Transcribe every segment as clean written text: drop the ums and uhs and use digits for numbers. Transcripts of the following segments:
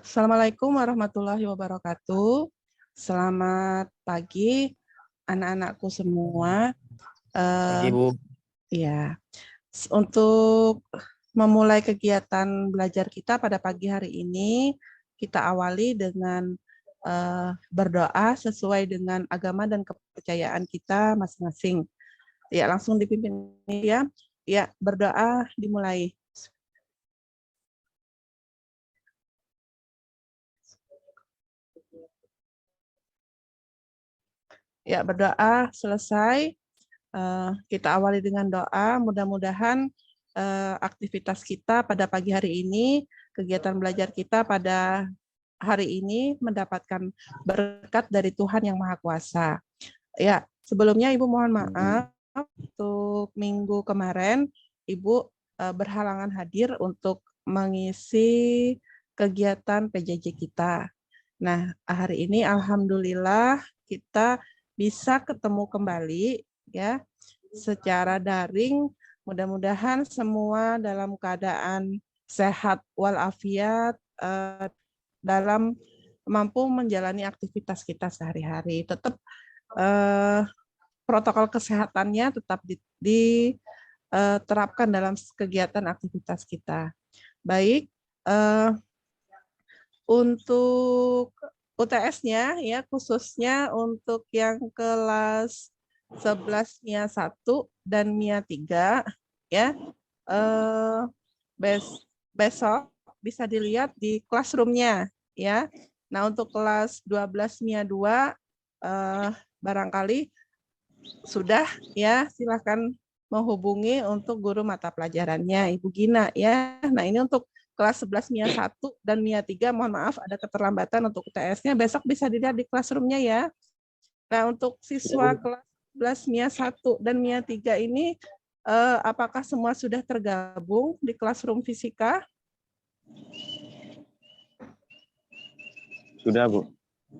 Assalamualaikum warahmatullahi wabarakatuh. Selamat pagi anak-anakku semua. Pagi, Bu. Ya, untuk memulai kegiatan belajar kita pada pagi hari ini, kita awali dengan berdoa sesuai dengan agama dan kepercayaan kita masing-masing. Ya, langsung dipimpin ya. Ya, berdoa dimulai. Ya, berdoa selesai. Kita awali dengan doa. Mudah-mudahan aktivitas kita pada pagi hari ini, kegiatan belajar kita pada hari ini mendapatkan berkat dari Tuhan Yang Maha Kuasa. Ya, sebelumnya Ibu mohon maaf untuk minggu kemarin Ibu berhalangan hadir untuk mengisi kegiatan PJJ kita. Nah, hari ini alhamdulillah kita bisa ketemu kembali ya secara daring. Mudah-mudahan semua dalam keadaan sehat walafiat, dalam mampu menjalani aktivitas kita sehari-hari. Tetap protokol kesehatannya tetap diterapkan dalam kegiatan aktivitas kita. Baik, untuk UTS-nya ya khususnya untuk yang kelas 11 MIA 1 dan MIA 3 ya. Besok bisa dilihat di classroom-nya ya. Nah, untuk kelas 12 MIA 2 barangkali sudah ya, silakan menghubungi untuk guru mata pelajarannya Ibu Gina ya. Nah, ini untuk kelas 11 MIA 1 dan MIA 3, mohon maaf ada keterlambatan untuk UTS-nya, besok bisa dilihat di classroom-nya ya. Nah, untuk siswa kelas 11 MIA 1 dan MIA 3 ini, apakah semua sudah tergabung di classroom fisika? Sudah, Bu.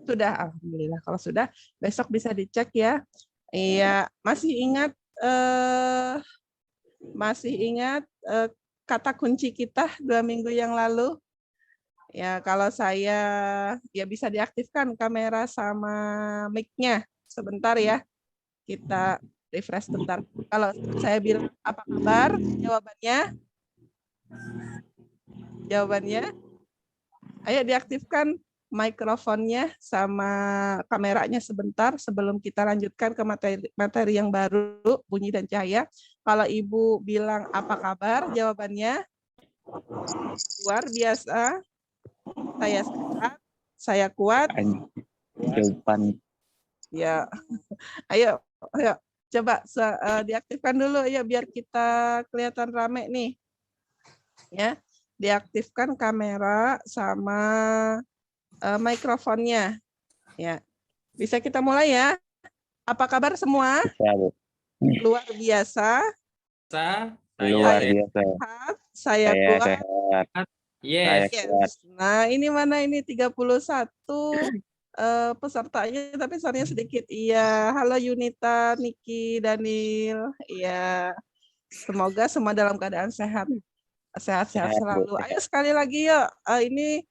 Sudah, alhamdulillah. Kalau sudah, besok bisa dicek ya. Iya, masih ingat kata kunci kita 2 minggu yang lalu? Ya, kalau saya ya bisa diaktifkan kamera sama mic-nya sebentar ya. Kita refresh bentar. Kalau saya bilang apa kabar? Jawabannya, ayo diaktifkan mikrofonnya sama kameranya sebentar sebelum kita lanjutkan ke materi yang baru, bunyi dan cahaya. Kalau Ibu bilang apa kabar, jawabannya luar biasa, saya sehat, saya kuat. Depan. Ya, ayo coba diaktifkan dulu ya biar kita kelihatan rame nih. Ya, diaktifkan kamera sama mikrofonnya. Ya, bisa kita mulai ya. Apa kabar semua? Bisa, Bu. Luar biasa. Luar biasa. Sehat, saya kuat. Sehat. Yes. Saya kuat. Nah, ini mana ini 31 pesertanya tapi suaranya sedikit. Iya, halo Yunita, Niki, Daniel. Iya. Semoga semua dalam keadaan sehat. Sehat-sehat Sehat, Bu. selalu. Ayo sekali lagi yuk. Ini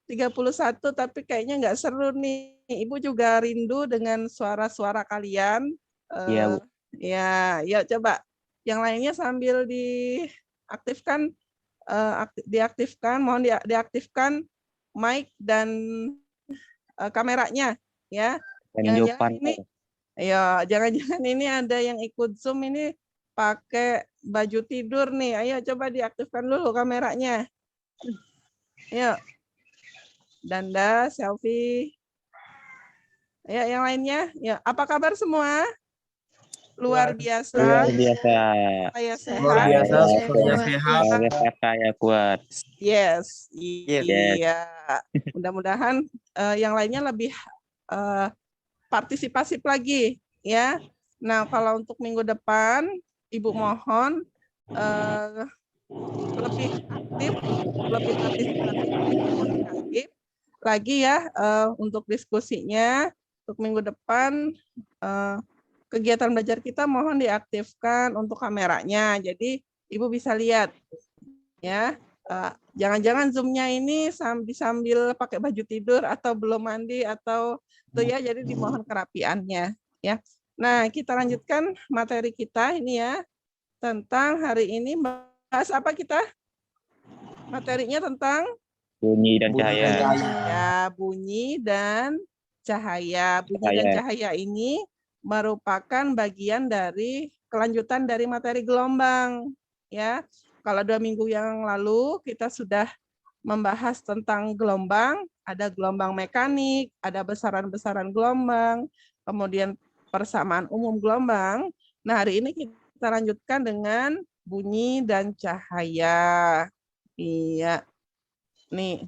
31 tapi kayaknya nggak seru nih. Ibu juga rindu dengan suara-suara kalian. Iya, Bu. Ya, yuk coba. Yang lainnya sambil diaktifkan, mohon diaktifkan mic dan kameranya ya. Jangan-jangan ini, ya jangan-jangan ini ada yang ikut Zoom ini pakai baju tidur nih. Ayo coba diaktifkan dulu kameranya. Yuk. Danda, selfie. Ya, yang lainnya. Ya, apa kabar semua? Luar biasa. Luar biasa. Saya sehat. Luar biasa, Saya sehat. Saya kuat. Yes. Yes. Iya. Mudah-mudahan yang lainnya lebih partisipasi lagi ya. Nah, kalau untuk minggu depan Ibu mohon lebih aktif, lebih partisipatif lagi ya untuk diskusinya. Untuk minggu depan kegiatan belajar kita mohon diaktifkan untuk kameranya. Jadi Ibu bisa lihat ya Jangan-jangan Zoom-nya ini sambil pakai baju tidur atau belum mandi atau tuh ya, jadi dimohon kerapiannya ya. Nah, kita lanjutkan materi kita ini ya, tentang hari ini bahas apa kita? Materinya tentang Bunyi dan cahaya. ya, bunyi dan cahaya. Bunyi dan cahaya ini merupakan bagian dari kelanjutan dari materi gelombang ya. Kalau 2 minggu yang lalu kita sudah membahas tentang gelombang, ada gelombang mekanik, ada besaran-besaran gelombang, kemudian persamaan umum gelombang. Nah, hari ini kita lanjutkan dengan bunyi dan cahaya. Iya. Nih,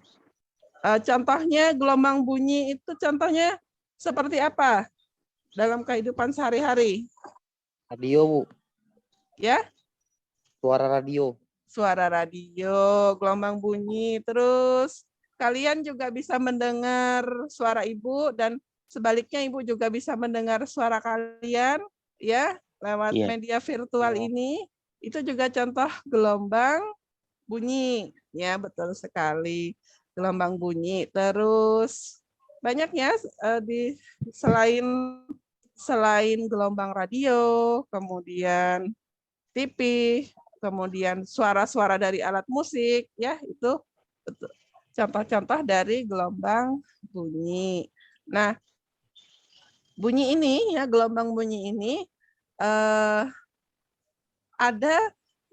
contohnya gelombang bunyi itu contohnya seperti apa dalam kehidupan sehari-hari? Radio, Bu. Ya, Suara radio. suara radio, gelombang bunyi. Terus kalian juga bisa mendengar suara ibu dan sebaliknya ibu juga bisa mendengar suara kalian ya lewat media virtual ini. Itu juga contoh gelombang bunyi. Ya, betul sekali. Gelombang bunyi. Terus banyak ya selain gelombang radio, kemudian TV, kemudian suara-suara dari alat musik, ya itu contoh-contoh dari gelombang bunyi. Nah, bunyi ini ya, gelombang bunyi ini ada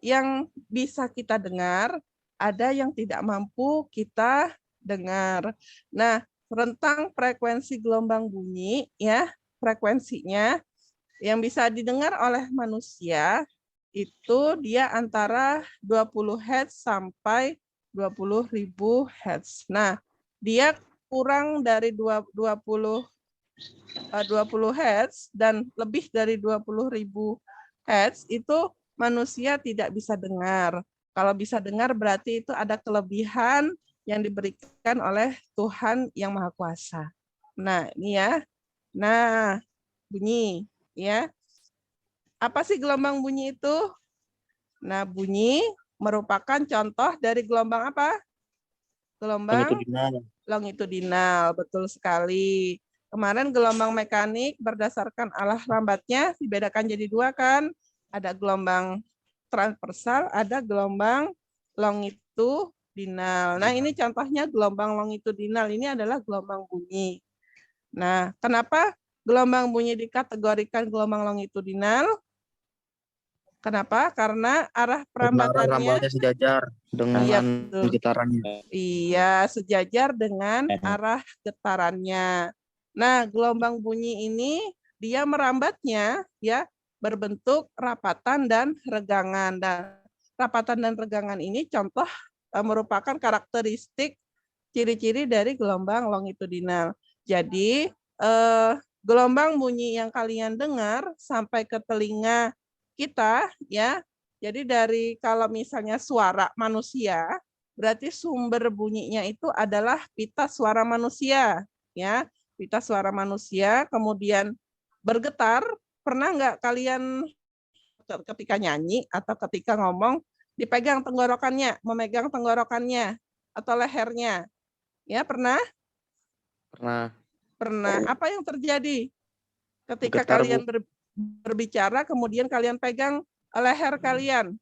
yang bisa kita dengar, ada yang tidak mampu kita dengar. Nah, rentang frekuensi gelombang bunyi ya, frekuensinya yang bisa didengar oleh manusia itu dia antara 20 Hz sampai 20.000 Hz. Nah, dia kurang dari 20 Hz dan lebih dari 20.000 Hz itu manusia tidak bisa dengar. Kalau bisa dengar berarti itu ada kelebihan yang diberikan oleh Tuhan yang Maha Kuasa. Nah, ini ya. Nah, bunyi ya. Apa sih gelombang bunyi itu? Nah, bunyi merupakan contoh dari gelombang apa? Gelombang longitudinal, betul sekali. Kemarin gelombang mekanik berdasarkan arah lambatnya dibedakan jadi 2 kan? Ada gelombang transversal, ada gelombang longitudinal. Nah, ini contohnya gelombang longitudinal. Ini adalah gelombang bunyi. Nah, kenapa gelombang bunyi dikategorikan gelombang longitudinal? Kenapa? Karena arah perambatannya sejajar dengan getarannya. Iya, sejajar dengan arah getarannya. Nah, gelombang bunyi ini dia merambatnya ya berbentuk rapatan dan regangan. Dan rapatan dan regangan ini contoh merupakan karakteristik ciri-ciri dari gelombang longitudinal. Jadi, gelombang bunyi yang kalian dengar sampai ke telinga kita ya. Jadi dari kalau misalnya suara manusia, berarti sumber bunyinya itu adalah pita suara manusia ya. Pita suara manusia kemudian bergetar. Pernah nggak kalian ketika nyanyi atau ketika ngomong dipegang tenggorokannya, memegang tenggorokannya atau lehernya? Ya, pernah? Pernah. Pernah. Apa yang terjadi ketika Getar, kalian berbicara kemudian kalian pegang leher kalian?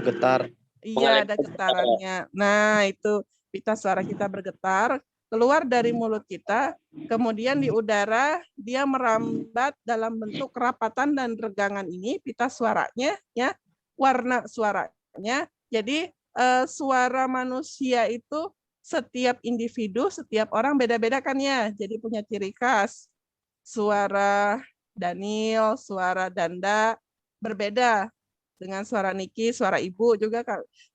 Getar. Iya, ada getarannya. Nah, itu pita suara kita bergetar, keluar dari mulut kita, kemudian di udara dia merambat dalam bentuk kerapatan dan regangan ini, pita suaranya, ya, warna suaranya. Jadi suara manusia itu setiap individu, setiap orang beda-beda kan ya, jadi punya ciri khas. Suara Daniel, suara Danda berbeda dengan suara Niki, suara ibu juga,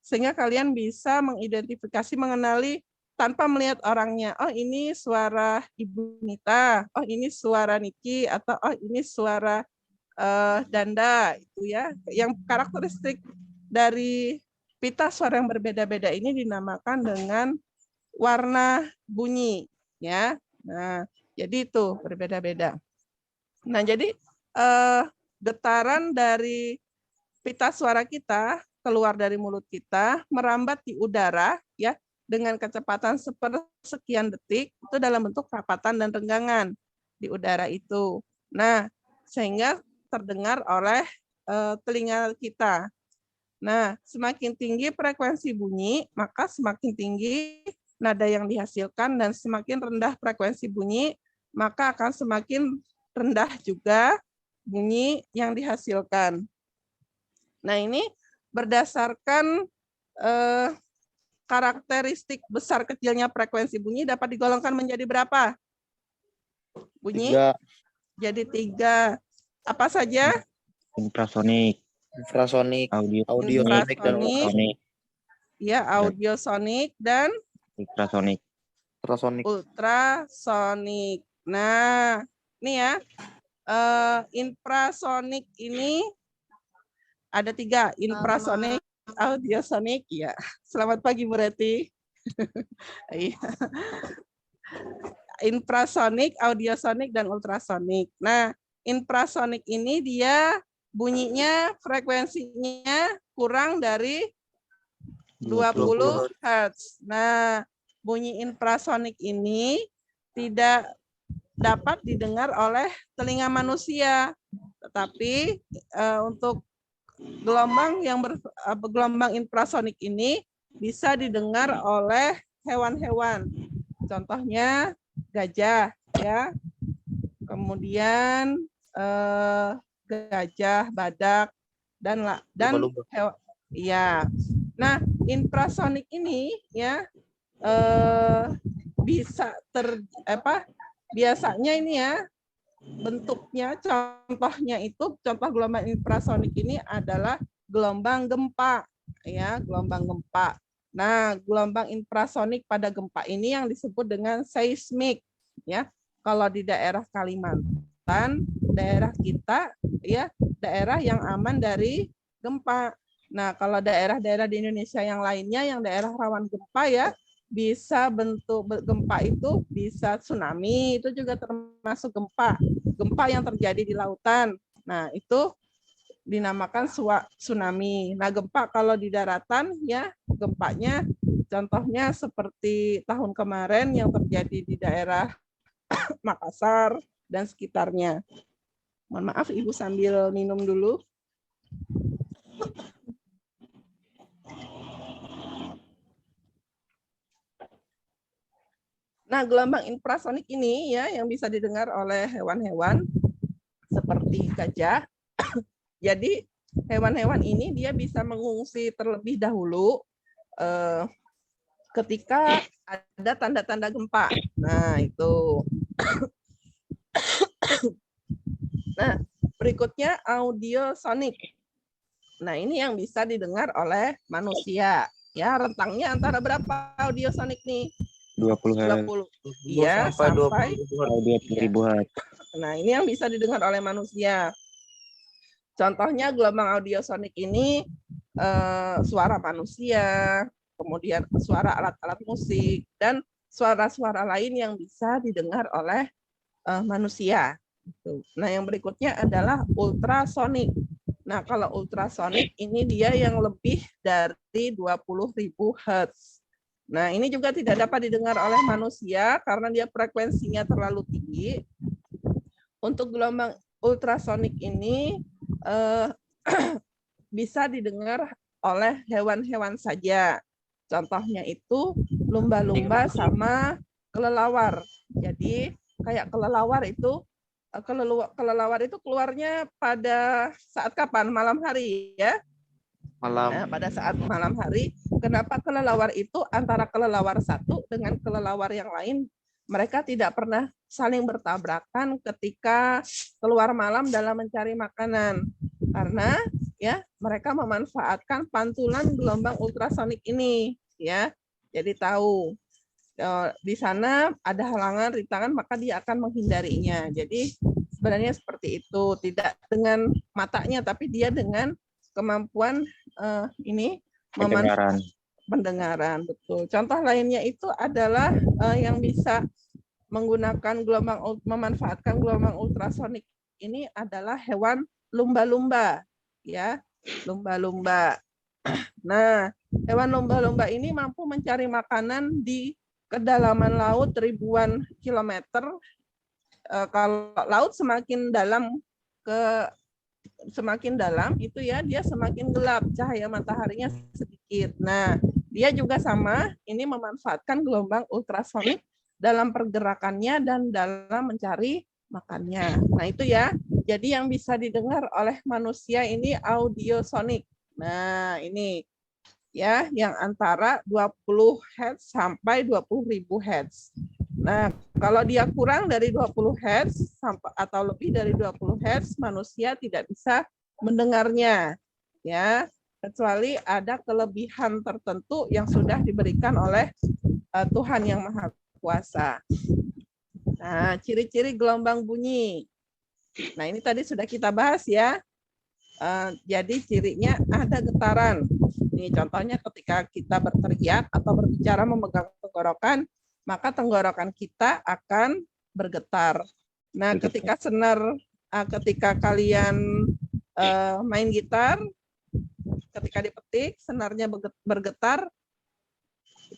sehingga kalian bisa mengidentifikasi, mengenali tanpa melihat orangnya. Oh, ini suara Ibu Nita, oh ini suara Niki, atau oh ini suara Danda, itu ya. Yang karakteristik dari pita suara yang berbeda-beda ini dinamakan dengan warna bunyi, ya. Nah, jadi itu berbeda-beda. Nah, jadi getaran dari pita suara kita keluar dari mulut kita, merambat di udara ya dengan kecepatan sepersekian detik itu dalam bentuk rapatan dan renggangan di udara itu. Nah, sehingga terdengar oleh telinga kita. Nah, semakin tinggi frekuensi bunyi, maka semakin tinggi nada yang dihasilkan, dan semakin rendah frekuensi bunyi, maka akan semakin rendah juga bunyi yang dihasilkan. Nah, ini berdasarkan karakteristik besar kecilnya frekuensi bunyi dapat digolongkan menjadi berapa? Bunyi? 3. Jadi 3. Apa saja? Infrasonik, Infrasonik, audio, audiosonik, dan ultrasonik, Ya, audiosonik dan ultrasonik. ultrasonik. ultrasonik. Nah, ini ya, infrasonik ini ada 3, infrasonik, audiosonik. Ya, selamat pagi Bu Reti. Infrasonik, audiosonik, dan ultrasonik. Nah, infrasonik ini dia bunyinya frekuensinya kurang dari 20 Hz. Nah, bunyi infrasonik ini tidak dapat didengar oleh telinga manusia, tetapi untuk gelombang gelombang infrasonik ini bisa didengar oleh hewan-hewan. Contohnya gajah, ya. Kemudian gajah, badak, dan hewan. Ya. Nah, infrasonik ini ya bisa biasanya ini ya bentuknya, contohnya itu, contoh gelombang infrasonik ini adalah gelombang gempa, ya, gelombang gempa. Nah, gelombang infrasonik pada gempa ini yang disebut dengan seismik, ya. Kalau di daerah Kalimantan, daerah kita, ya, daerah yang aman dari gempa. Nah, kalau daerah-daerah di Indonesia yang lainnya, yang daerah rawan gempa ya, bisa bentuk gempa itu bisa tsunami, itu juga termasuk gempa. Gempa yang terjadi di lautan. Nah, itu dinamakan tsunami. Nah, gempa kalau di daratan ya, gempanya contohnya seperti tahun kemarin yang terjadi di daerah Makassar dan sekitarnya. Mohon maaf, Ibu sambil minum dulu. Nah, gelombang infrasonik ini ya yang bisa didengar oleh hewan-hewan seperti gajah. Jadi hewan-hewan ini dia bisa mengungsi terlebih dahulu ketika ada tanda-tanda gempa. Nah, itu. Nah, berikutnya audiosonik. Nah, ini yang bisa didengar oleh manusia. Ya, rentangnya antara berapa audiosonik nih? 20 Hz. 20. Iya, sampai 20.000 Hz. Nah, ini yang bisa didengar oleh manusia. Contohnya gelombang audiosonik ini suara manusia, kemudian suara alat-alat musik, dan suara-suara lain yang bisa didengar oleh manusia. Nah, yang berikutnya adalah ultrasonik. Nah, kalau ultrasonik ini dia yang lebih dari 20.000 Hz. Nah, ini juga tidak dapat didengar oleh manusia karena dia frekuensinya terlalu tinggi. Untuk gelombang ultrasonik ini bisa didengar oleh hewan-hewan saja. Contohnya itu lumba-lumba sama kelelawar. Jadi kayak kelelawar itu keluarnya pada saat kapan? Malam hari ya. Malam. Nah, pada saat malam hari, kenapa kelelawar itu antara kelelawar satu dengan kelelawar yang lain mereka tidak pernah saling bertabrakan ketika keluar malam dalam mencari makanan? Karena ya mereka memanfaatkan pantulan gelombang ultrasonik ini, ya. Jadi tahu di sana ada halangan, rintangan, maka dia akan menghindarinya. Jadi sebenarnya seperti itu, tidak dengan matanya tapi dia dengan kemampuan pendengaran, betul. Contoh lainnya itu adalah yang bisa menggunakan memanfaatkan gelombang ultrasonik ini adalah hewan lumba-lumba, ya, lumba-lumba. Nah, hewan lumba-lumba ini mampu mencari makanan di kedalaman laut ribuan kilometer. Kalau laut semakin dalam semakin dalam itu ya dia semakin gelap, cahaya mataharinya sedikit. Nah, dia juga sama, ini memanfaatkan gelombang ultrasonik dalam pergerakannya dan dalam mencari makannya. Nah, itu ya. Jadi yang bisa didengar oleh manusia ini audiosonik. Nah, ini ya yang antara 20 Hz sampai 20.000 Hz. Nah, kalau dia kurang dari 20 Hz atau lebih dari 20 Hz, manusia tidak bisa mendengarnya. Ya, kecuali ada kelebihan tertentu yang sudah diberikan oleh Tuhan yang Maha Kuasa. Nah, ciri-ciri gelombang bunyi. Nah, ini tadi sudah kita bahas ya. Jadi cirinya ada getaran. Ini contohnya ketika kita berteriak atau berbicara memegang tenggorokan, maka tenggorokan kita akan bergetar. Nah, ketika ketika kalian main gitar, ketika dipetik, senarnya bergetar,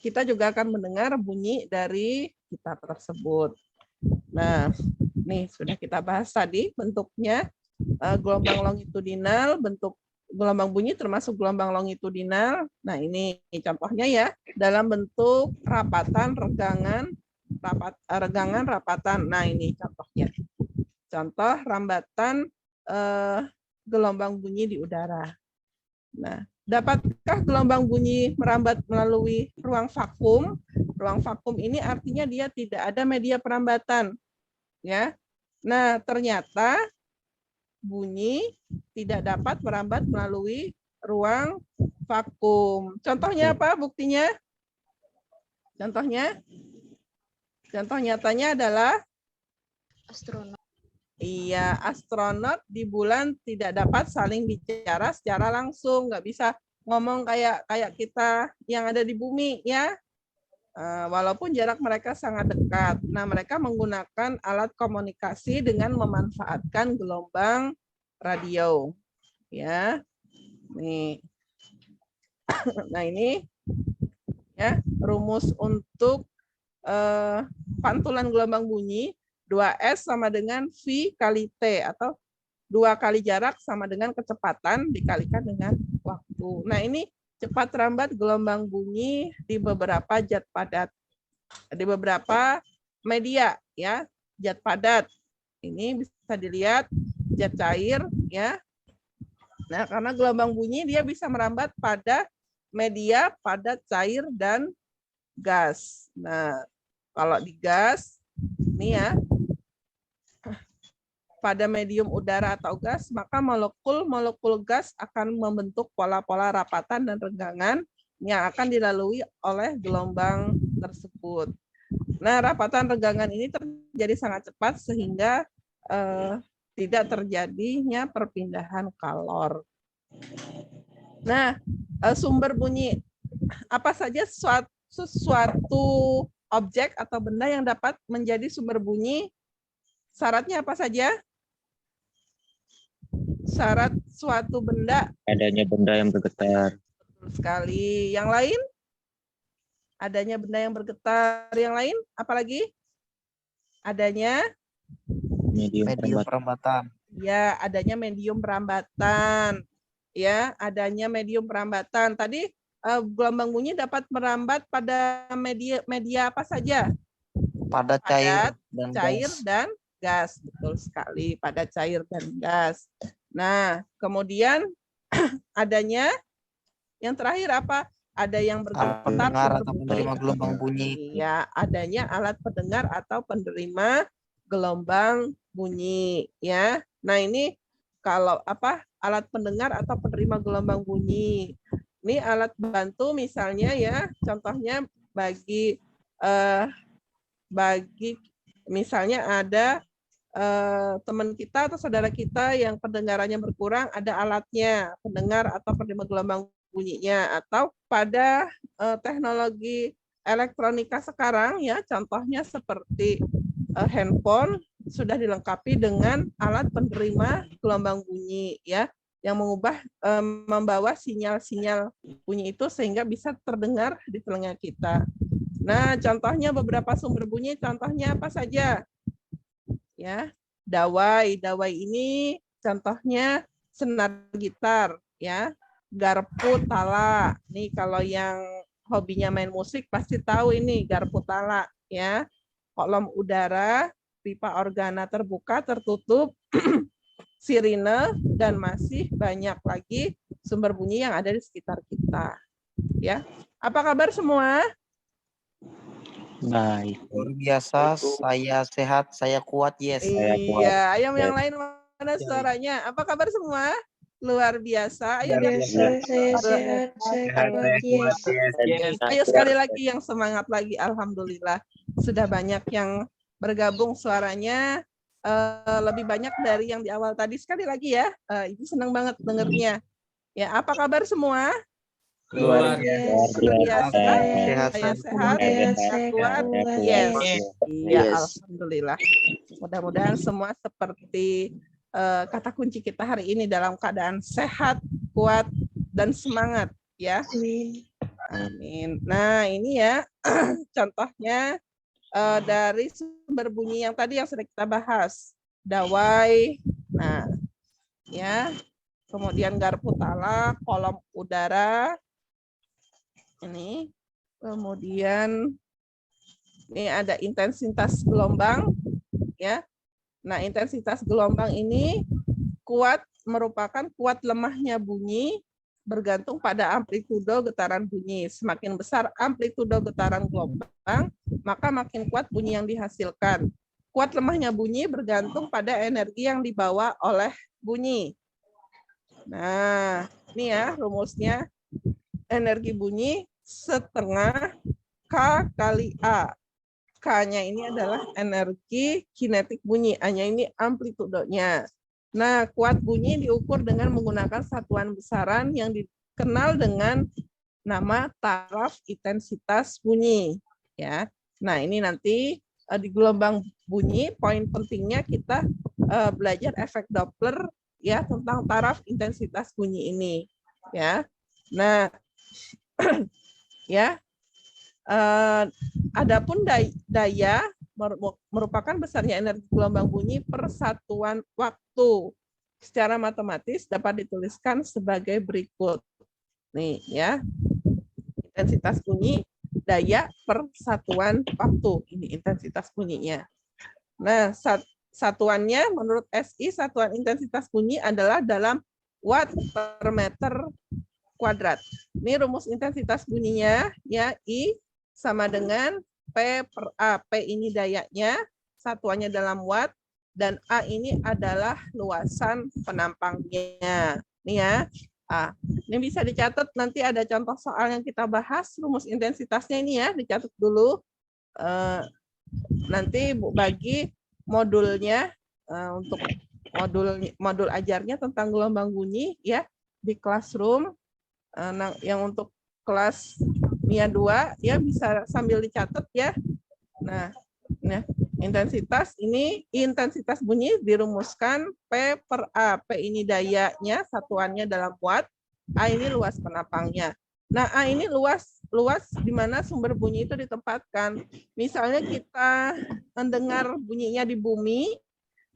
kita juga akan mendengar bunyi dari gitar tersebut. Nah, nih sudah kita bahas tadi bentuknya. Gelombang longitudinal, bentuk gelombang bunyi termasuk gelombang longitudinal. Nah, ini contohnya ya, dalam bentuk rapatan, regangan, rapatan. Nah, ini contohnya. Contoh rambatan gelombang bunyi di udara. Nah, dapatkah gelombang bunyi merambat melalui ruang vakum? Ruang vakum ini artinya dia tidak ada media perambatan. Ya. Nah, ternyata bunyi tidak dapat merambat melalui ruang vakum. Contohnya apa buktinya? Contohnya? Contoh nyatanya adalah astronot. Iya, astronot di bulan tidak dapat saling bicara secara langsung, nggak bisa ngomong kayak kita yang ada di bumi ya. Walaupun jarak mereka sangat dekat. Nah, mereka menggunakan alat komunikasi dengan memanfaatkan gelombang radio. Ya. Nih. Nah, ini ya rumus untuk pantulan gelombang bunyi 2S sama dengan V kali T atau 2 kali jarak sama dengan kecepatan dikalikan dengan waktu. Nah, ini cepat rambat gelombang bunyi di beberapa zat padat. Di beberapa media ya, zat padat. Ini bisa dilihat zat cair ya. Nah, karena gelombang bunyi dia bisa merambat pada media padat, cair dan gas. Nah, kalau di gas ini ya pada medium udara atau gas, maka molekul gas akan membentuk pola-pola rapatan dan renggangan yang akan dilalui oleh gelombang tersebut. Nah, rapatan renggangan ini terjadi sangat cepat sehingga tidak terjadinya perpindahan kalor. Nah, sumber bunyi apa saja sesuatu objek atau benda yang dapat menjadi sumber bunyi? Syaratnya apa saja? Syarat suatu benda Adanya benda yang bergetar. betul sekali. Yang lain? Adanya benda yang bergetar. Yang lain? Apalagi? Adanya Medium Medium perambatan. perambatan. ya, adanya medium perambatan. Ya, adanya medium perambatan. Tadi gelombang bunyi dapat merambat pada media apa saja? Pada cair dan Cair gas. dan gas, betul sekali, pada cair dan gas. Nah, kemudian adanya yang terakhir apa? Ada yang bergetar, pendengar atau sumber penerima gelombang bunyi. Iya, adanya alat pendengar atau penerima gelombang bunyi, ya. Nah, ini kalau apa? Alat pendengar atau penerima gelombang bunyi. Ini alat bantu misalnya ya, contohnya bagi misalnya ada teman kita atau saudara kita yang pendengarannya berkurang, ada alatnya, pendengar atau penerima gelombang bunyinya, atau pada teknologi elektronika sekarang ya, contohnya seperti handphone sudah dilengkapi dengan alat penerima gelombang bunyi ya. yang membawa sinyal-sinyal bunyi itu sehingga bisa terdengar di telinga kita. Nah, contohnya beberapa sumber bunyi, contohnya apa saja? Ya, dawai. Dawai ini contohnya senar gitar, ya. Garpu tala. Nih kalau yang hobinya main musik pasti tahu ini garpu tala, ya. Kolom udara, pipa organa terbuka, tertutup, sirine, dan masih banyak lagi sumber bunyi yang ada di sekitar kita. Ya, apa kabar semua? Baik. Luar biasa, saya sehat, saya kuat, yes. Saya kuat. Iya, ayo yang Yes. lain mana suaranya? Apa kabar semua? Luar biasa. Ayo, Biasa, saya sehat, saya kuat, yes. ayo sekali lagi yang semangat lagi. Alhamdulillah sudah banyak yang bergabung suaranya. Lebih banyak dari yang di awal tadi. Sekali lagi ya, Ibu senang banget dengernya. Ya, apa kabar semua? Luar biasa. Sehat, Saya sehat, saya kuat. Yes. Iya, alhamdulillah. Mudah-mudahan semua seperti kata kunci kita hari ini dalam keadaan sehat, kuat, dan semangat. Ya. Amin. Nah, ini ya contohnya dari sumber bunyi yang tadi yang sudah kita bahas. Dawai. Nah, ya. Kemudian garpu tala, kolom udara. Ini. Kemudian ini ada intensitas gelombang, ya. Nah, intensitas gelombang ini merupakan kuat lemahnya bunyi bergantung pada amplitudo getaran bunyi. Semakin besar amplitudo getaran gelombang, maka makin kuat bunyi yang dihasilkan. Kuat lemahnya bunyi bergantung pada energi yang dibawa oleh bunyi. Nah, ini ya rumusnya. Energi bunyi setengah K kali A. K-nya ini adalah energi kinetik bunyi, A-nya ini amplitudonya. Nah, kuat bunyi diukur dengan menggunakan satuan besaran yang dikenal dengan nama taraf intensitas bunyi. Ya, nah ini nanti di gelombang bunyi, poin pentingnya kita belajar efek Doppler ya tentang taraf intensitas bunyi ini. Ya, nah ya. Adapun daya merupakan besarnya energi gelombang bunyi per satuan waktu. Secara matematis dapat dituliskan sebagai berikut. Nih ya. Intensitas bunyi daya per satuan waktu. Ini intensitas bunyinya. Nah, satuannya menurut SI satuan intensitas bunyi adalah dalam watt per meter kuadrat. Ini rumus intensitas bunyinya ya I sama dengan P per A. P ini dayanya, satuannya dalam watt, dan A ini adalah luasan penampangnya. Nih ya. Ini bisa dicatat, nanti ada contoh soal yang kita bahas, rumus intensitasnya ini ya, dicatat dulu. Nanti Bu bagi modulnya untuk modul ajarnya tentang gelombang bunyi ya di Classroom. Nah, yang untuk kelas MIA 2 ya bisa sambil dicatat ya. Nah, intensitas ini intensitas bunyi dirumuskan P per A. P ini dayanya, satuannya dalam watt. A ini luas penampangnya. Nah, A ini luas di mana sumber bunyi itu ditempatkan. Misalnya kita mendengar bunyinya di bumi,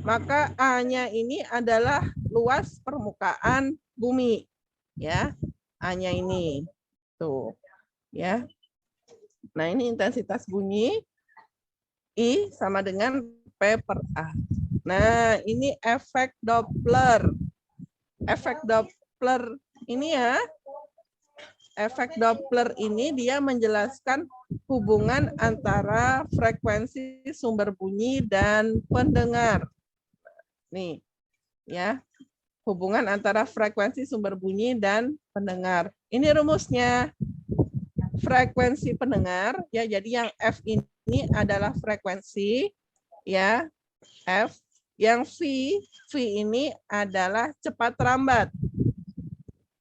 maka A-nya ini adalah luas permukaan bumi. Ya. A-nya ini. Tuh. Ya. Nah, ini intensitas bunyi I sama dengan P per A. Nah, ini efek Doppler. Efek Doppler ini ya. Efek Doppler ini dia menjelaskan hubungan antara frekuensi sumber bunyi dan pendengar. Nih, ya. Hubungan antara frekuensi sumber bunyi dan pendengar. Ini rumusnya. Frekuensi pendengar ya, jadi yang F ini adalah frekuensi ya, F, yang V ini adalah cepat lambat.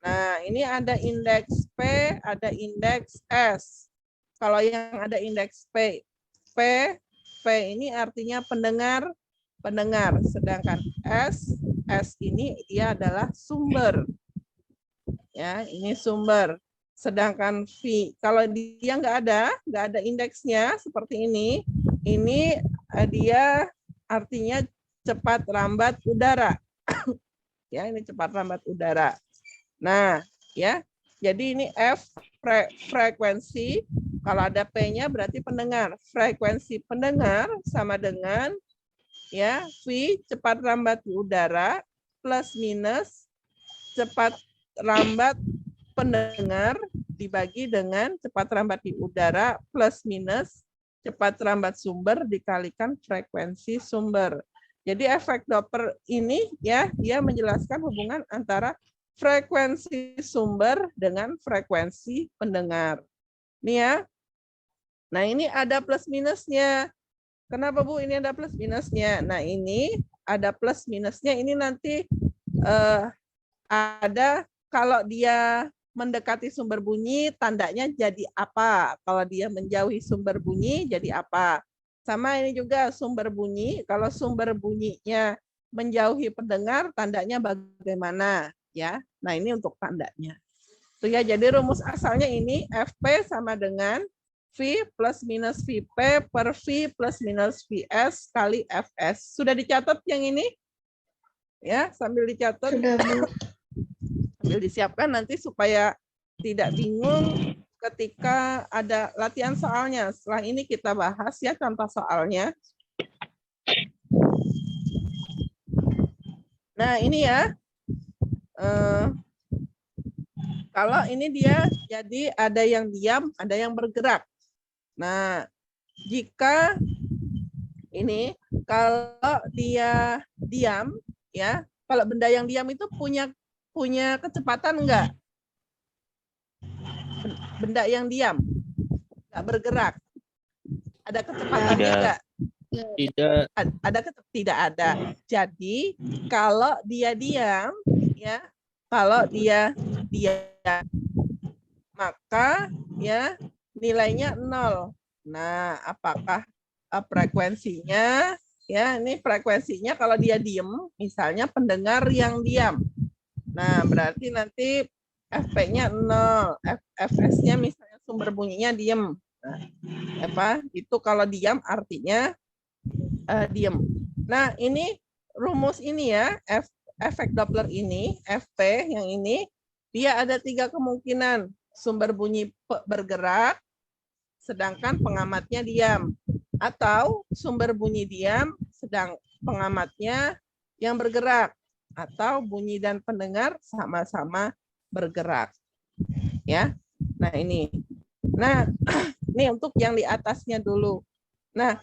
Nah, ini ada indeks P, ada indeks S. Kalau yang ada indeks P ini artinya pendengar, sedangkan S S ini dia adalah sumber. Ya, ini sumber. Sedangkan V, kalau dia nggak ada indeksnya seperti ini dia artinya cepat lambat udara. Ya, ini cepat lambat udara. Nah, ya, jadi ini F frekuensi. Kalau ada P-nya berarti pendengar. Frekuensi pendengar sama dengan ya V cepat lambat udara plus minus cepat lambat pendengar dibagi dengan cepat lambat di udara plus minus cepat lambat sumber dikalikan frekuensi sumber. Jadi efek Doppler ini ya dia menjelaskan hubungan antara frekuensi sumber dengan frekuensi pendengar. Nih ya. Nah, ini ada plus minusnya. Kenapa Bu ini ada plus minusnya? Nah, ini ada plus minusnya ini nanti ada kalau dia mendekati sumber bunyi, tandanya jadi apa? Kalau dia menjauhi sumber bunyi, jadi apa? Sama ini juga sumber bunyi. Kalau sumber bunyinya menjauhi pendengar, tandanya bagaimana? Ya, nah ini untuk tandanya. Tuh ya, jadi rumus asalnya ini FP sama dengan V plus minus VP per V plus minus VS kali FS. Sudah dicatat yang ini? Ya, sambil dicatat. Sudah, Bu. Sambil disiapkan nanti supaya tidak bingung ketika ada latihan soalnya. Setelah ini kita bahas ya contoh soalnya. Nah, ini ya. Kalau ini dia jadi ada yang diam, ada yang bergerak. Nah, jika ini kalau dia diam ya, kalau benda yang diam itu punya kecepatan enggak? Benda yang diam, enggak bergerak. Ada kecepatannya enggak? Tidak. Tidak ada. Jadi kalau dia diam ya, kalau dia diam maka ya nilainya 0. Nah, apakah frekuensinya ya ini frekuensinya kalau dia diem misalnya pendengar yang diam. Nah, berarti nanti FP-nya 0, FS-nya misalnya sumber bunyinya diem. Nah, apa? Itu kalau diam artinya diem. Nah, ini rumus ini ya, efek Doppler ini, FP yang ini dia ada 3 kemungkinan. Sumber bunyi bergerak sedangkan pengamatnya diam, atau sumber bunyi diam sedang pengamatnya yang bergerak, atau bunyi dan pendengar sama-sama bergerak. Ya. Nah, ini. Nah, ini untuk yang di atasnya dulu. Nah,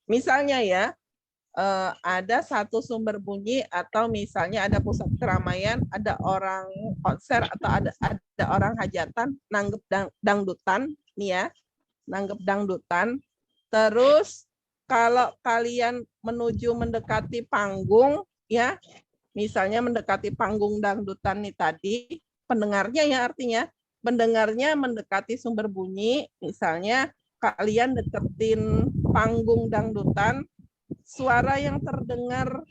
misalnya ya ada satu sumber bunyi atau misalnya ada pusat keramaian, ada orang konser atau ada orang hajatan nanggep dangdutan nih ya, nanggep dangdutan. Terus kalau kalian menuju mendekati panggung ya, misalnya mendekati panggung dangdutan nih tadi, pendengarnya ya artinya pendengarnya mendekati sumber bunyi, misalnya kalian deketin panggung dangdutan, suara yang terdengar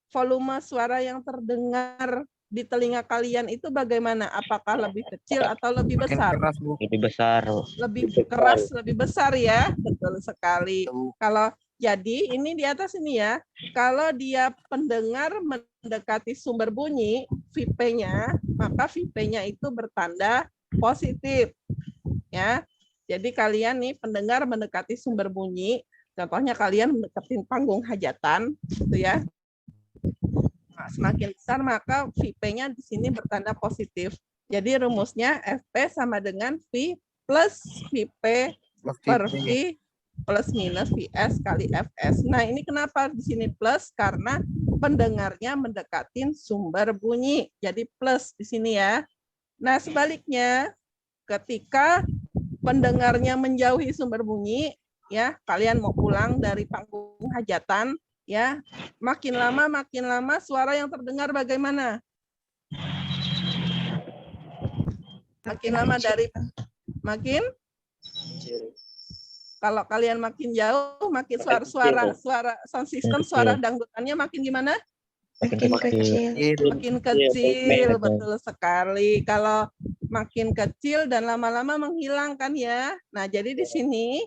volume suara yang terdengar di telinga kalian itu bagaimana? Apakah lebih kecil atau lebih besar? Keras, Bu. Lebih besar. Lebih keras, lebih besar ya. Betul sekali. Kalau jadi ini di atas ini ya, kalau dia pendengar mendekati sumber bunyi, VP-nya, maka VP-nya itu bertanda positif. Ya. Jadi kalian nih pendengar mendekati sumber bunyi, contohnya kalian mendekatin panggung hajatan, gitu ya. Nah, semakin besar maka VP-nya di sini bertanda positif. Jadi rumusnya FP sama dengan V plus VP per V plus minus VS kali FS. Nah, ini kenapa di sini plus? Karena pendengarnya mendekatin sumber bunyi. Jadi plus di sini ya. Nah, sebaliknya ketika pendengarnya menjauhi sumber bunyi, ya kalian mau pulang dari panggung hajatan ya, makin lama suara yang terdengar bagaimana? Makin lama dari makin Kalau kalian makin jauh, makin suara sound system, suara dangdutannya makin gimana? Makin kecil. Makin kecil, betul sekali. Kalau makin kecil dan lama-lama menghilang kan ya. Nah, jadi di sini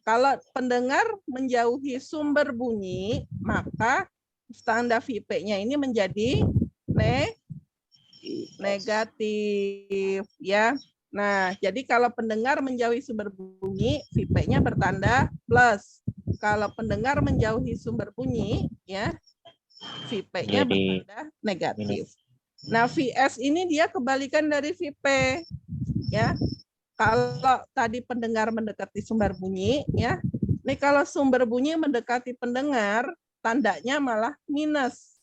kalau pendengar menjauhi sumber bunyi, maka standar VIP-nya ini menjadi negatif ya. Nah, jadi kalau pendengar menjauhi sumber bunyi, VIP-nya bertanda plus. Kalau pendengar menjauhi sumber bunyi, ya, VIP-nya Jadi bertanda negatif. Nah, VS ini dia kebalikan dari VIP, ya. Kalau tadi pendengar mendekati sumber bunyi, ya. Nih kalau sumber bunyi mendekati pendengar, tandanya malah minus.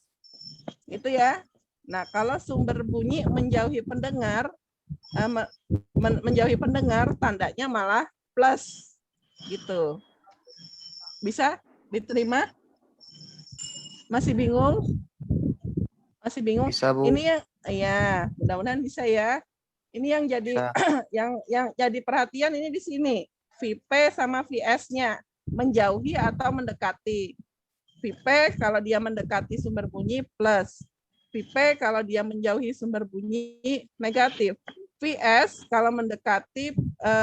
Itu ya. Nah, kalau sumber bunyi menjauhi pendengar, menjauhi pendengar, tandanya malah plus. Gitu. Bisa diterima? Masih bingung? Masih bingung? Bisa, Bu. Ini yang ya, mudah-mudahan bisa ya. Ini yang jadi yang jadi perhatian ini di sini. VIP sama VS-nya menjauhi atau mendekati. VIP kalau dia mendekati sumber bunyi plus. VIP kalau dia menjauhi sumber bunyi negatif. VS kalau mendekati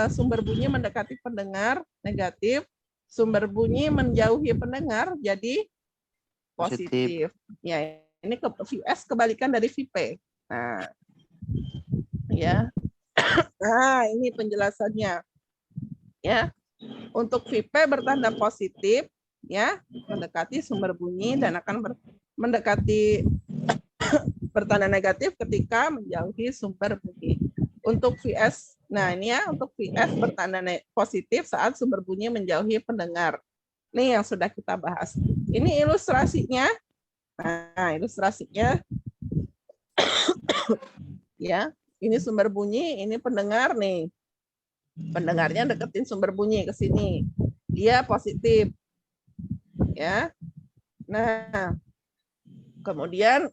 sumber bunyi mendekati pendengar negatif, sumber bunyi menjauhi pendengar jadi positif. Ya, ini VS kebalikan dari VIP. Nah, ya. Nah, ini penjelasannya. Ya. Untuk VIP bertanda positif, ya, mendekati sumber bunyi dan akan mendekati bertanda negatif ketika menjauhi sumber bunyi. Untuk VS, nah ini ya, untuk VS bertanda positif saat sumber bunyi menjauhi pendengar. Ini yang sudah kita bahas. Ini ilustrasinya. Nah, ilustrasinya ya, ini sumber bunyi, ini pendengar nih. Pendengarnya deketin sumber bunyi ke sini. Dia positif. Ya. Nah, kemudian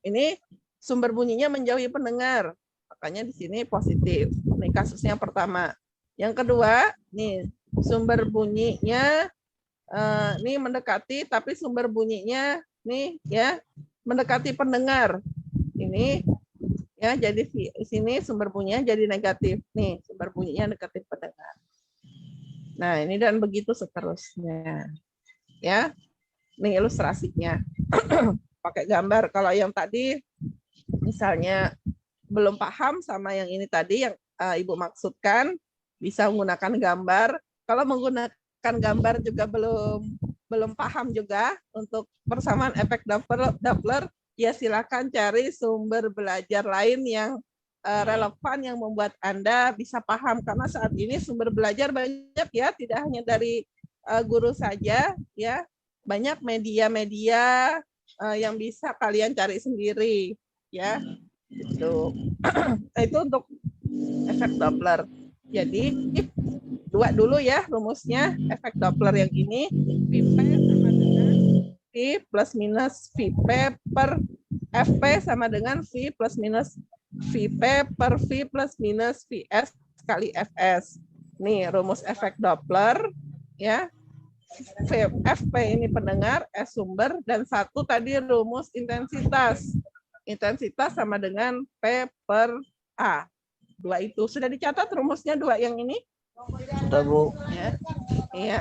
ini sumber bunyinya menjauhi pendengar. Makanya di sini positif. Ini kasusnya yang pertama. Yang kedua, nih sumber bunyinya ini mendekati tapi sumber bunyinya nih ya mendekati pendengar. Ini ya jadi di sini sumber bunyinya jadi negatif. Nih, sumber bunyinya mendekati pendengar. Nah, ini dan begitu seterusnya. Ya. Ini ilustrasinya. Pakai gambar. Kalau yang tadi misalnya belum paham sama yang ini tadi yang Ibu maksudkan, bisa menggunakan gambar. Kalau menggunakan gambar juga belum paham juga untuk persamaan efek Doppler, ya silakan cari sumber belajar lain yang relevan yang membuat Anda bisa paham, karena saat ini sumber belajar banyak ya, tidak hanya dari guru saja ya, banyak media-media yang bisa kalian cari sendiri ya. Itu itu untuk efek Doppler. Jadi dua dulu ya rumusnya efek Doppler yang ini, VP sama dengan V plus minus VP per FP sama dengan V plus minus VP per V plus minus VS kali FS. Nih rumus efek Doppler ya. FP ini pendengar, S sumber, dan satu tadi rumus intensitas. Intensitas sama dengan P per A. Dua itu. Sudah dicatat rumusnya dua yang ini? Sudah, Bu. Ya. Iya.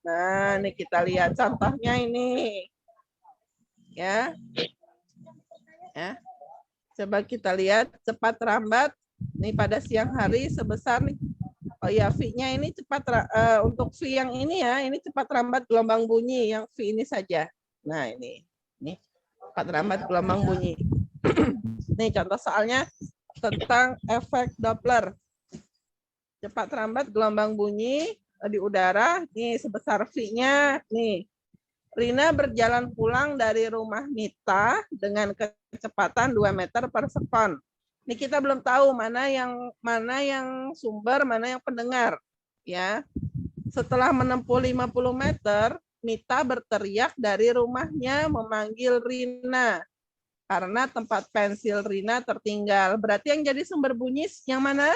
Nah, ini kita lihat contohnya ini. Ya. Ya. Coba kita lihat cepat lambat. Nih pada siang hari sebesar nih. Oh ya, V-nya ini cepat untuk V yang ini ya, ini cepat lambat gelombang bunyi yang V ini saja. Nah, ini cepat lambat gelombang bunyi. Nih contoh soalnya tentang efek Doppler. Cepat lambat gelombang bunyi di udara, nih sebesar V-nya, nih. Rina berjalan pulang dari rumah Mita dengan kecepatan 2 meter per sekon. Ini kita belum tahu mana yang sumber, mana yang pendengar, ya. Setelah menempuh 50 meter, Mita berteriak dari rumahnya memanggil Rina karena tempat pensil Rina tertinggal. Berarti yang jadi sumber bunyi yang mana?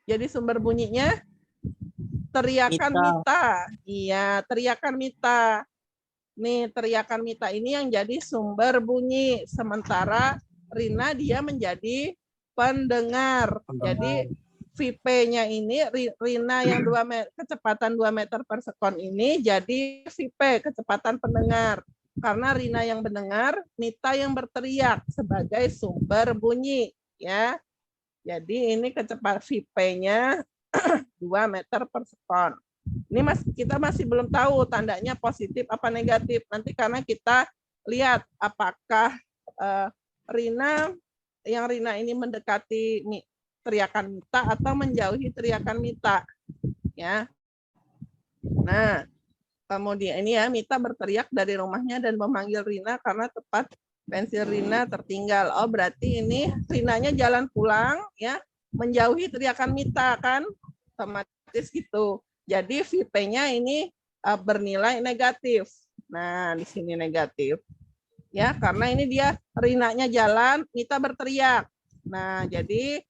Jadi sumber bunyinya teriakan Mita. Iya, teriakan Mita. Nih, teriakan Mita ini yang jadi sumber bunyi. Sementara Rina dia menjadi pendengar. Jadi VP-nya ini Rina yang kecepatan 2 meter per sekon ini jadi VP, kecepatan pendengar. Karena Rina yang mendengar, Mita yang berteriak sebagai sumber bunyi, ya. Jadi ini kecepatan VP-nya 2 meter per sekon. Ini kita masih belum tahu tandanya positif apa negatif. Nanti karena kita lihat apakah Rina ini mendekati teriakan Mita atau menjauhi teriakan Mita, ya. Nah, kemudian ini ya, Mita berteriak dari rumahnya dan memanggil Rina karena tepat pensil Rina tertinggal. Oh, berarti ini Rinanya jalan pulang, ya, menjauhi teriakan Mita kan, otomatis gitu. Jadi VP-nya ini bernilai negatif. Nah, di sini negatif, ya, karena ini dia Rinanya jalan, Mita berteriak. Nah, jadi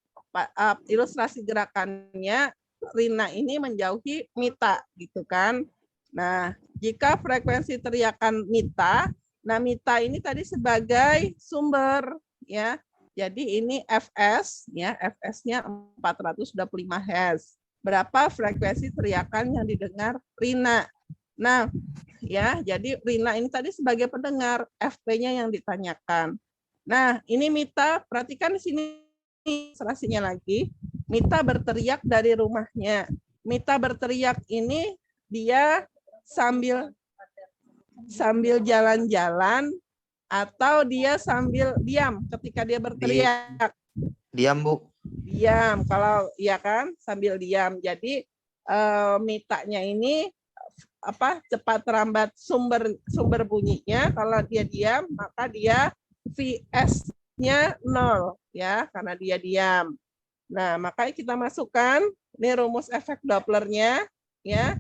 ilustrasi gerakannya Rina ini menjauhi Mita, gitu kan. Nah, jika frekuensi teriakan Mita, nah Mita ini tadi sebagai sumber, ya. Jadi ini Fs, ya, Fs-nya 425 Hz. Berapa frekuensi teriakan yang didengar Rina? Nah, ya, jadi Rina ini tadi sebagai pendengar, FP-nya yang ditanyakan. Nah, ini Mita, perhatikan di sini ilustrasinya lagi. Mita berteriak dari rumahnya. Mita berteriak ini dia sambil jalan-jalan atau dia sambil diam ketika dia berteriak. Diam, Bu. Diam, kalau iya kan sambil diam. Jadi Mitanya ini cepat lambat sumber bunyinya. Kalau dia diam maka dia Vs-nya 0, ya, karena dia diam. Nah, makanya kita masukkan ini rumus efek Dopplernya, ya.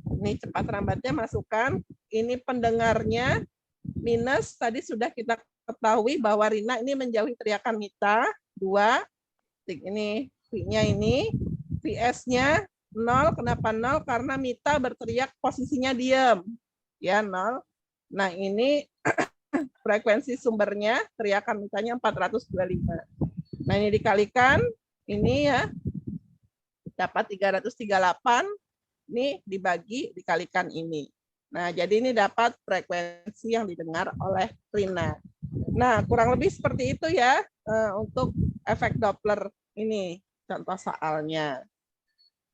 Ini cepat lambatnya masukkan, ini pendengarnya minus tadi sudah kita ketahui bahwa Rina ini menjauhi teriakan Mita 2. Ini V-nya ini, Vs-nya 0. Kenapa 0? Karena Mita berteriak posisinya diam. Ya, 0. Nah, ini frekuensi sumbernya, teriakan Mitanya 425. Nah, ini dikalikan, ini ya, dapat 338, ini dikalikan ini. Nah, jadi ini dapat frekuensi yang didengar oleh Rina. Nah, kurang lebih seperti itu ya, untuk efek Doppler ini, contoh soalnya.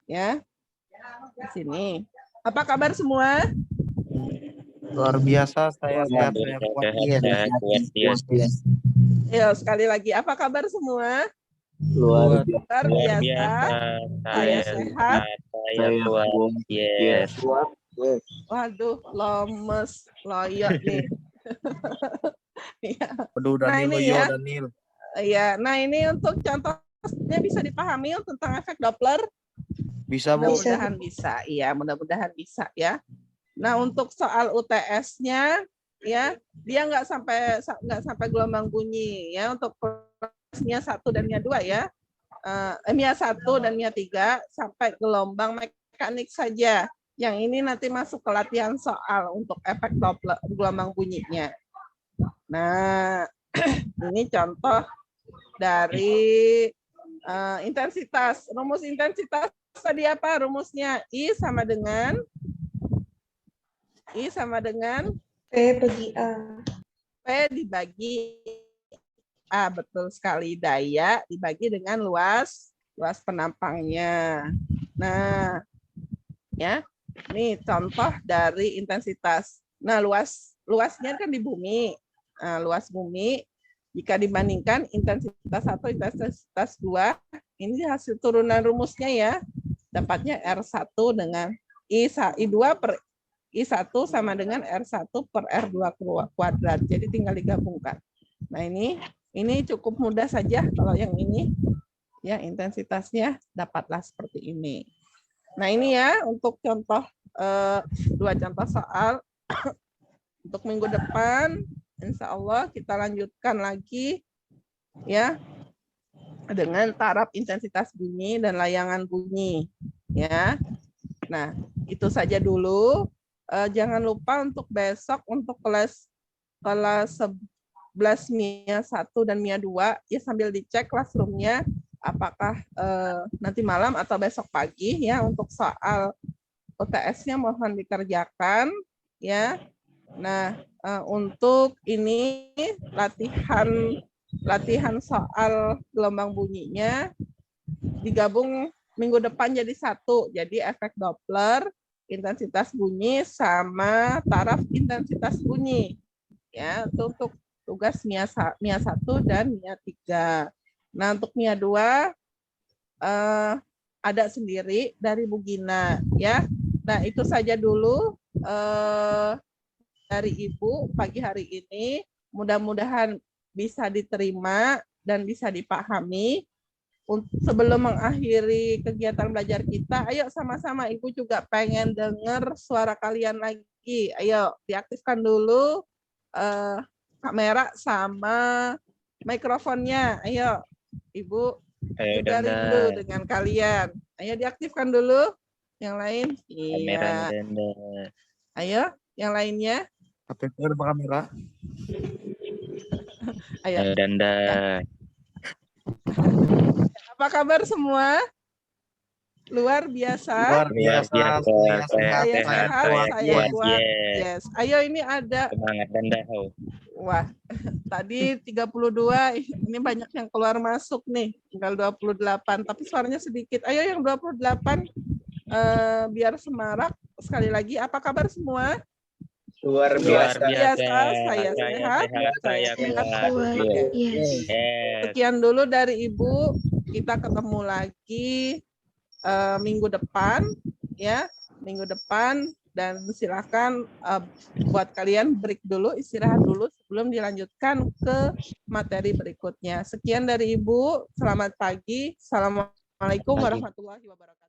Ya, di sini. Apa kabar semua? Luar biasa, saya sehat, saya kuat. Yes. Ya, sekali lagi, apa kabar semua? Luar Luar biasa. Saya sehat. Saya kuat. Yes. Waduh, lemes, loyot nih. Ya. Aduh, Nah, Daniel, ini ya. Daniel. Ya, nah ini untuk contohnya bisa dipahami tentang efek Doppler. Bisa, Bu. Mudah-mudahan bisa. Iya, mudah-mudahan bisa ya. Nah, untuk soal UTS-nya ya, dia nggak sampai gelombang bunyi ya, untuk kelasnya 1 dan MIA 2 ya. MIA 1 dan MIA 3 sampai gelombang mekanik saja. Yang ini nanti masuk ke latihan soal untuk efek Doppler gelombang bunyinya. Nah, ini contoh dari intensitas. Rumus intensitas tadi apa? Rumusnya I sama dengan P bagi A. P dibagi A, betul sekali. Daya dibagi dengan luas penampangnya. Nah, ya, ini contoh dari intensitas. Nah, luasnya kan di bumi. Nah, luas bumi jika dibandingkan intensitas 1, intensitas 2, ini hasil turunan rumusnya ya. Dapatnya R1 dengan I2 per I1 sama dengan R1 per R2 kuadrat. Jadi tinggal digabungkan. Nah, ini cukup mudah saja kalau yang ini. Ya, intensitasnya dapatlah seperti ini. Nah, ini ya untuk contoh 2 contoh soal untuk minggu depan. Insya Allah kita lanjutkan lagi ya dengan taraf intensitas bunyi dan layangan bunyi, ya. Nah, itu saja dulu. Jangan lupa untuk besok untuk kelas 11 MIA 1 dan MIA 2 ya, sambil dicek classroom-nya apakah nanti malam atau besok pagi ya, untuk soal UTS-nya mohon dikerjakan ya. Nah, untuk ini latihan soal gelombang bunyinya digabung minggu depan jadi satu. Jadi efek Doppler, intensitas bunyi sama taraf intensitas bunyi. Ya, itu untuk tugas MIA 1 dan MIA 3. Nah, untuk MIA 2 ada sendiri dari Bu Gina ya. Nah, itu saja dulu dari Ibu pagi hari ini. Mudah-mudahan bisa diterima dan bisa dipahami. Sebelum mengakhiri kegiatan belajar kita, ayo sama-sama, Ibu juga pengen dengar suara kalian lagi. Ayo diaktifkan dulu kamera sama mikrofonnya. Ayo Ibu dari dulu dengan kalian. Ayo diaktifkan dulu. Yang lain? Iya. Ayo, yang lainnya. Kamera. Ayo. Danda. Apa kabar semua? Luar biasa. Luar biasa. Saya sehat, saya kuat. Yes. Yes. Ayo, ini ada. Semangat Danda. Wah, tadi 32, ini banyak yang keluar masuk nih. Tinggal 28, tapi suaranya sedikit. Ayo yang 28 biar semarak. Sekali lagi, apa kabar semua? Luar biasa. Saya sehat, saya kuat. Yes. Sekian dulu dari Ibu. Kita ketemu lagi minggu depan, ya, minggu depan. Dan silakan buat kalian break dulu, istirahat dulu sebelum dilanjutkan ke materi berikutnya. Sekian dari Ibu. Selamat pagi. Assalamualaikum warahmatullahi wabarakatuh.